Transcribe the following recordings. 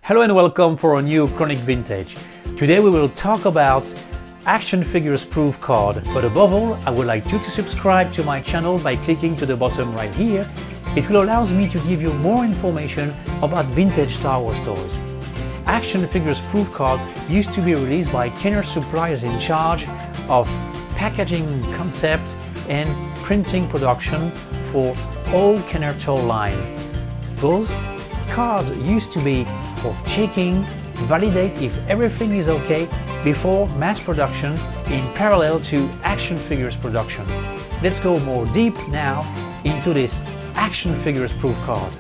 Hello and welcome for a new Chronic Vintage. Today we will talk about action figures proof card, but above all I would like you to subscribe to my channel by clicking to the bottom right here. It will allow me to give you more information about vintage Star Wars toys. Action figures proof card used to be released by Kenner suppliers in charge of packaging concept and printing production for all Kenner toy line. Those cards used to be for checking, validate if everything is okay before mass production in parallel to action figures production. Let's go more deep now into this action figures proof card.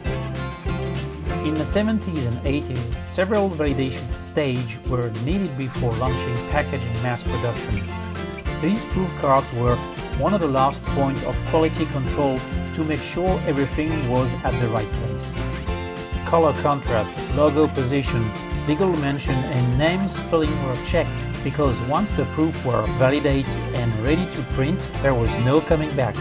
In the 70s and 80s, several validation stages were needed before launching packaging mass production. These proof cards were one of the last points of quality control to make sure everything was at the right place. Color contrast, logo position, legal mention and name spelling were checked because once the proofs were validated and ready to print, there was no coming back.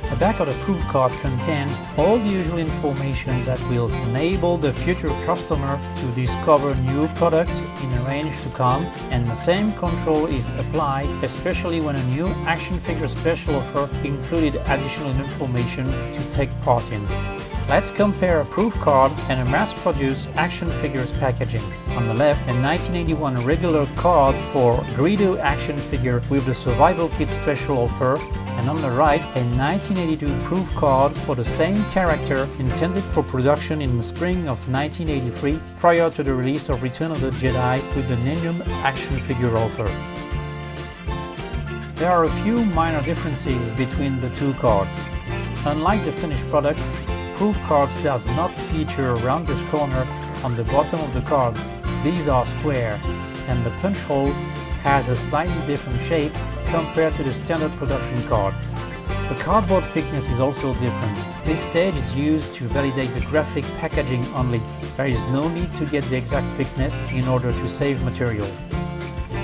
The back of the proof card contains all the usual information that will enable the future customer to discover new products in a range to come, and the same control is applied especially when a new action figure special offer included additional information to take part in. Let's compare a proof card and a mass-produced action figures packaging. On the left, a 1981 regular card for Greedo action figure with the survival kit special offer, and on the right, a 1982 proof card for the same character intended for production in the spring of 1983 prior to the release of Return of the Jedi with the Nenium action figure offer. There are a few minor differences between the two cards. Unlike the finished product, proof cards does not feature a rounded corner on the bottom of the card. These are square, and the punch hole has a slightly different shape compared to the standard production card. The cardboard thickness is also different. This stage is used to validate the graphic packaging only. There is no need to get the exact thickness in order to save material.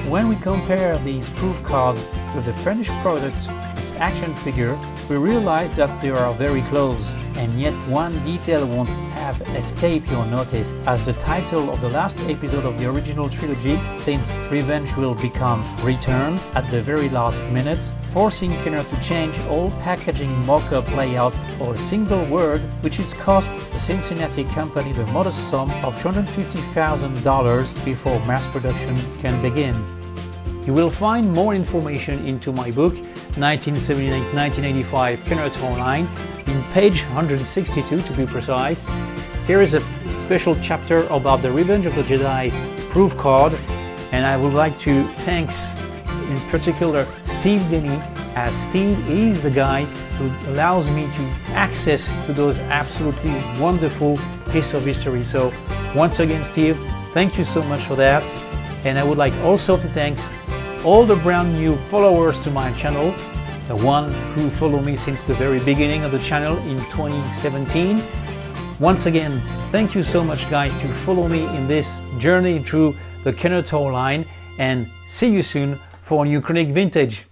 When we compare these proof cards with the finished product, this action figure, we realize that they are very close, and yet one detail won't have escaped your notice, as the title of the last episode of the original trilogy, since Revenge will become Return at the very last minute, forcing Kenner to change all packaging mock-up layout for a single word, which has cost the Cincinnati company the modest sum of $250,000 before mass production can begin. You will find more information into my book 1978-1985 Kenner toy line in page 162 to be precise. Here is a special chapter about the Revenge of the Jedi proof card, and I would like to thank in particular Steve Denny, as Steve is the guy who allows me to access to those absolutely wonderful piece of history. So once again, Steve, thank you so much for that. And I would like also to thank all the brand new followers to my channel, the one who follow me since the very beginning of the channel in 2017. Once again, thank you so much guys to follow me in this journey through the Kenner toy line, and see you soon for a new Chronic Vintage.